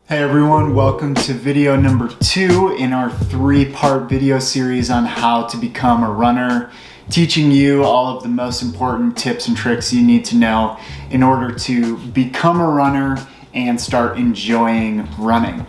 Hey everyone, welcome to video number 2 in our 3-part video series on how to become a runner, teaching you all of the most important tips and tricks you need to know in order to become a runner and start enjoying running.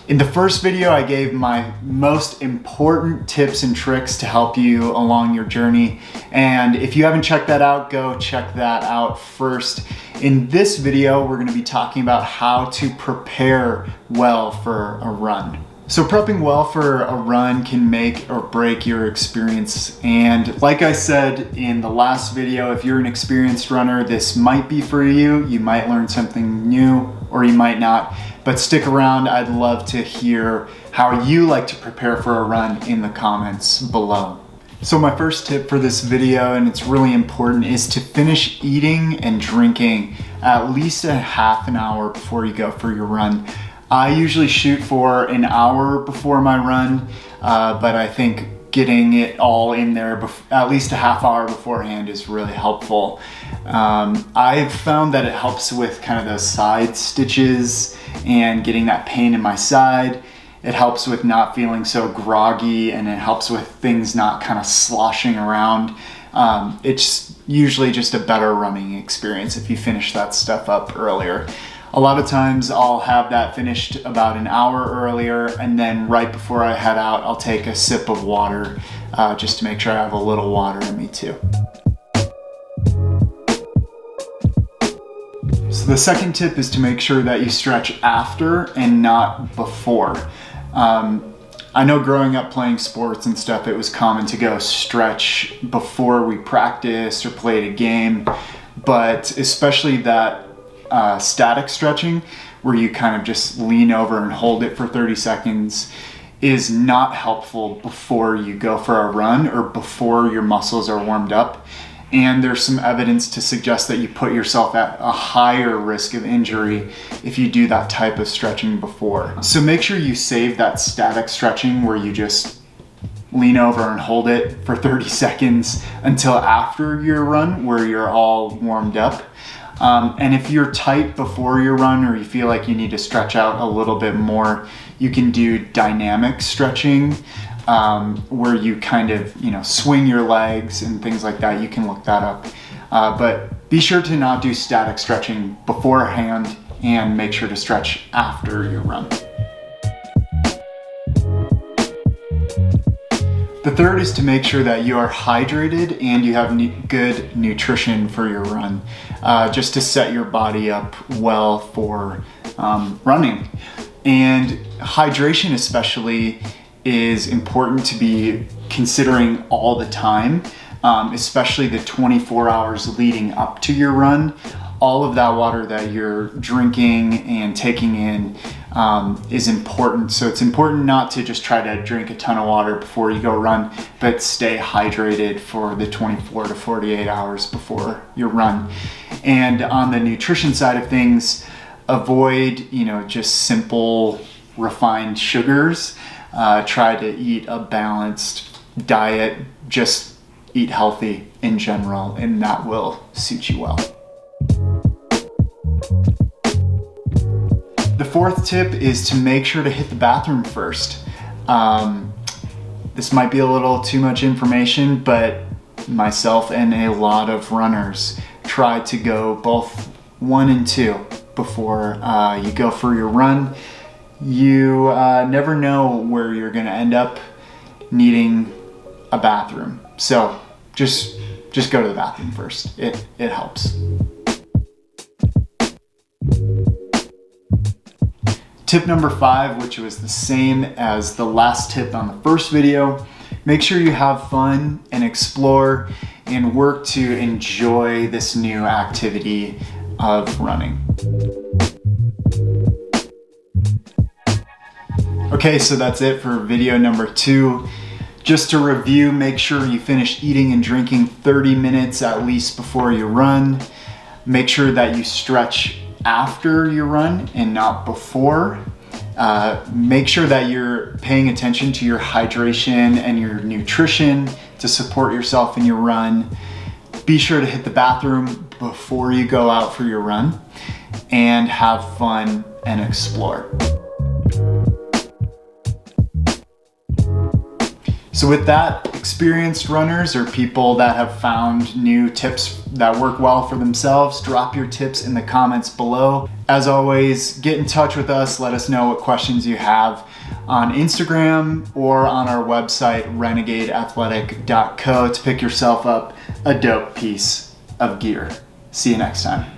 In the first video, I gave my most important tips and tricks to help you along your journey. And if you haven't checked that out, go check that out first. In this video, we're going to be talking about how to prepare well for a run. So prepping well for a run can make or break your experience. And like I said in the last video, if you're an experienced runner, this might be for you. You might learn something new or you might not. But stick around, I'd love to hear how you like to prepare for a run in the comments below. So my first tip for this video, and it's really important, is to finish eating and drinking at least a half an hour before you go for your run. I usually shoot for an hour before my run, but I think getting it all in there at least a half hour beforehand is really helpful. I've found that it helps with kind of those side stitches and getting that pain in my side. It helps with not feeling so groggy, and it helps with things not kind of sloshing around. It's usually just a better running experience if you finish that stuff up earlier. A lot of times I'll have that finished about an hour earlier, and then right before I head out, I'll take a sip of water just to make sure I have a little water in me too. So the second tip is to make sure that you stretch after and not before. I know growing up playing sports and stuff, it was common to go stretch before we practiced or played a game, but especially that static stretching where you kind of just lean over and hold it for 30 seconds is not helpful before you go for a run or before your muscles are warmed up. And there's some evidence to suggest that you put yourself at a higher risk of injury if you do that type of stretching before. So make sure you save that static stretching where you just lean over and hold it for 30 seconds until after your run where you're all warmed up. And if you're tight before your run or you feel like you need to stretch out a little bit more, you can do dynamic stretching. Where you kind of, swing your legs and things like that. You can look that up. But be sure to not do static stretching beforehand and make sure to stretch after your run. The third is to make sure that you are hydrated and you have good nutrition for your run, just to set your body up well for running. And hydration especially is important to be considering all the time, especially the 24 hours leading up to your run. All of that water that you're drinking and taking in is important. So it's important not to just try to drink a ton of water before you go run, but stay hydrated for the 24 to 48 hours before your run. And on the nutrition side of things, avoid, just simple refined sugars. Try to eat a balanced diet, just eat healthy in general, and that will suit you well. The fourth tip is to make sure to hit the bathroom first. This might be a little too much information, but myself and a lot of runners try to go both 1 and 2 before you go for your run. You never know where you're going to end up needing a bathroom. So just go to the bathroom first. It helps. Tip number 5, which was the same as the last tip on the first video, make sure you have fun and explore and work to enjoy this new activity of running. Okay, so that's it for video number 2. Just to review, make sure you finish eating and drinking 30 minutes at least before you run. Make sure that you stretch after your run and not before. Make sure that you're paying attention to your hydration and your nutrition to support yourself in your run. Be sure to hit the bathroom before you go out for your run. and have fun and explore. So with that, experienced runners or people that have found new tips that work well for themselves, drop your tips in the comments below. As always, get in touch with us. Let us know what questions you have on Instagram or on our website, renegadeathletic.co, to pick yourself up a dope piece of gear. See you next time.